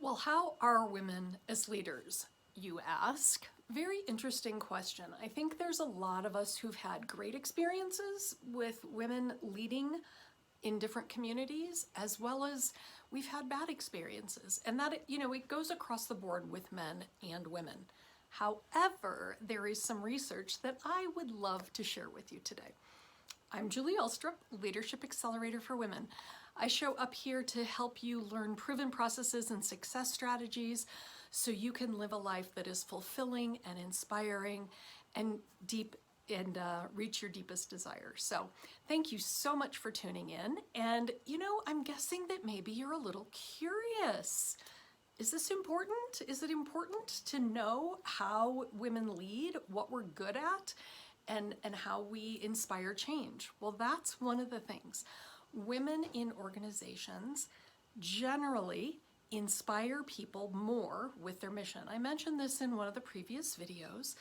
Well, how are women as leaders, you ask? Very interesting question. I think there's a lot of us who've had great experiences with women leading in different communities, as well as we've had bad experiences. And that, it goes across the board with men and women. However, there is some research that I would love to share with you today. I'm Julie Ulstrup, Leadership Accelerator for Women. I show up here to help you learn proven processes and success strategies so you can live a life that is fulfilling and inspiring and deep and reach your deepest desire. So thank you so much for tuning in. And I'm guessing that maybe you're a little curious. Is this important? Is it important to know how women lead, what we're good at, and how we inspire change? Well, that's one of the things. Women in organizations generally inspire people more with their mission. I mentioned this in one of the previous videos,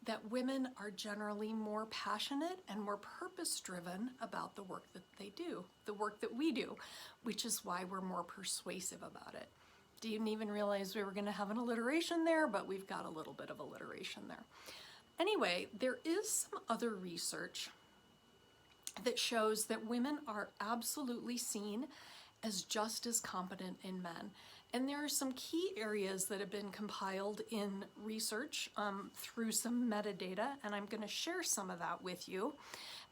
that women are generally more passionate and more purpose-driven about the work that they do, the work that we do, which is why we're more persuasive about it. Didn't even realize we were going to have an alliteration there, but we've got a little bit of alliteration there. Anyway, there is some other research that shows that women are absolutely seen as just as competent in men. And there are some key areas that have been compiled in research through some metadata, and I'm going to share some of that with you.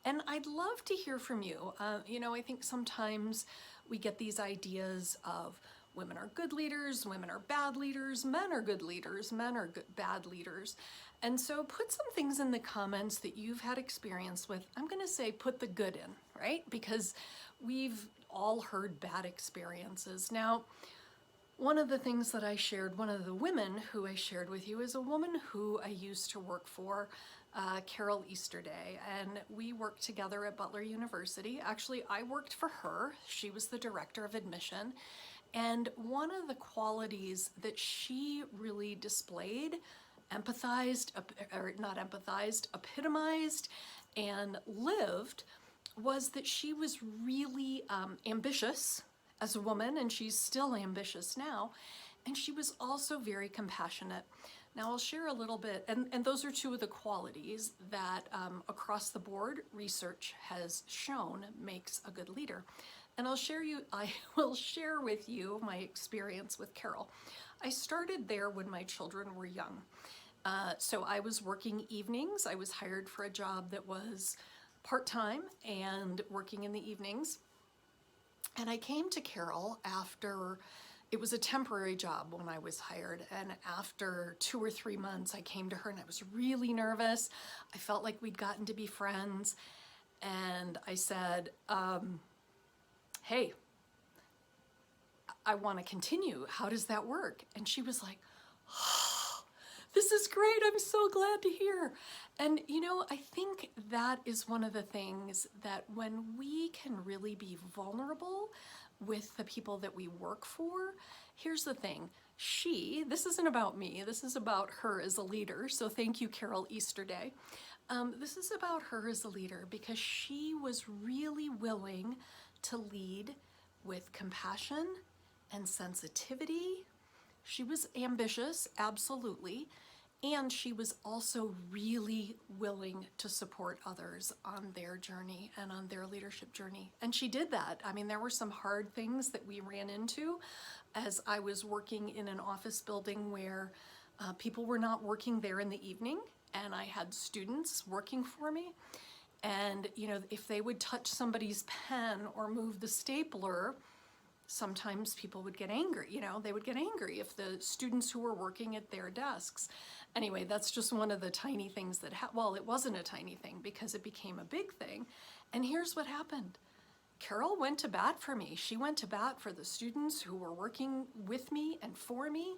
And I'd love to hear from you. I think sometimes we get these ideas of women are good leaders, women are bad leaders, men are good leaders, men are bad leaders. And so put some things in the comments that you've had experience with. I'm going to say put the good in, right? Because we've all heard bad experiences. Now, one of the things that I shared, one of the women who I shared with you is a woman who I used to work for, Carol Easterday, and we worked together at Butler University. Actually, I worked for her. She was the director of admission. And one of the qualities that she really displayed, epitomized, and lived was that she was really ambitious as a woman, and she's still ambitious now, and she was also very compassionate. Now I'll share a little bit, and those are two of the qualities that across the board research has shown makes a good leader. And I will share with you my experience with Carol. I started there when my children were young. So I was working evenings. I was hired for a job that was part-time and working in the evenings. And I came to Carol after, it was a temporary job when I was hired. And after 2 or 3 months, I came to her and I was really nervous. I felt like we'd gotten to be friends. And I said, hey, I want to continue. How does that work? And she was like, oh, this is great. I'm so glad to hear. And I think that is one of the things that when we can really be vulnerable with the people that we work for, here's the thing. This isn't about me. This is about her as a leader. So thank you, Carol Easterday. This is about her as a leader because she was really willing to lead with compassion and sensitivity. She was ambitious, absolutely, and she was also really willing to support others on their journey and on their leadership journey. And she did that. I mean, there were some hard things that we ran into as I was working in an office building where people were not working there in the evening, and I had students working for me. And, if they would touch somebody's pen or move the stapler, sometimes people would get angry. They would get angry if the students who were working at their desks. Anyway, that's just one of the tiny things that, well, it wasn't a tiny thing because it became a big thing. And here's what happened. Carol went to bat for me. She went to bat for the students who were working with me and for me.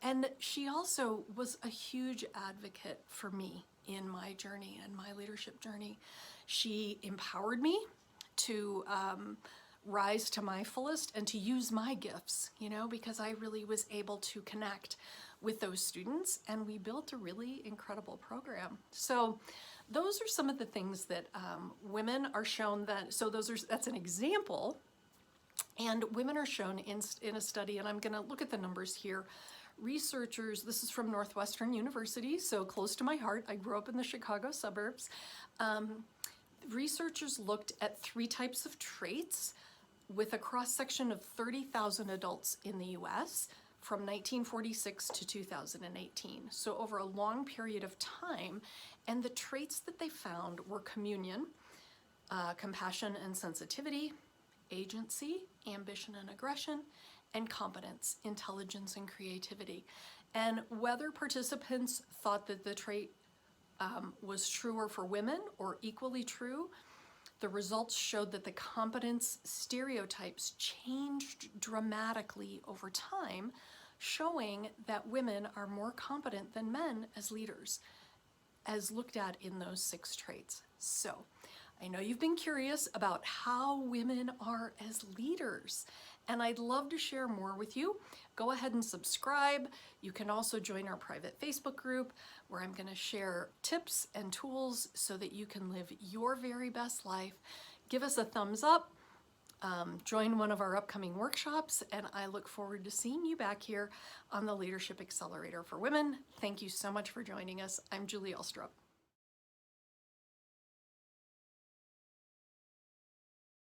And she also was a huge advocate for me in my journey and my leadership journey. She empowered me to rise to my fullest and to use my gifts, because I really was able to connect with those students, and we built a really incredible program. So those are some of the things that women are shown that, that's an example. And women are shown in a study, and I'm going to look at the numbers here. Researchers, this is from Northwestern University, so close to my heart. I grew up in the Chicago suburbs. Researchers looked at 3 types of traits with a cross-section of 30,000 adults in the US from 1946 to 2018. So over a long period of time, and the traits that they found were communion, compassion and sensitivity, agency, ambition and aggression, and competence, intelligence and creativity. And whether participants thought that the trait was truer for women or equally true, the results showed that the competence stereotypes changed dramatically over time, showing that women are more competent than men as leaders, as looked at in those 6 traits. So, I know you've been curious about how women are as leaders, and I'd love to share more with you. Go ahead and subscribe. You can also join our private Facebook group where I'm going to share tips and tools so that you can live your very best life. Give us a thumbs up, join one of our upcoming workshops, and I look forward to seeing you back here on the Leadership Accelerator for Women. Thank you so much for joining us. I'm Julie Ulstrup.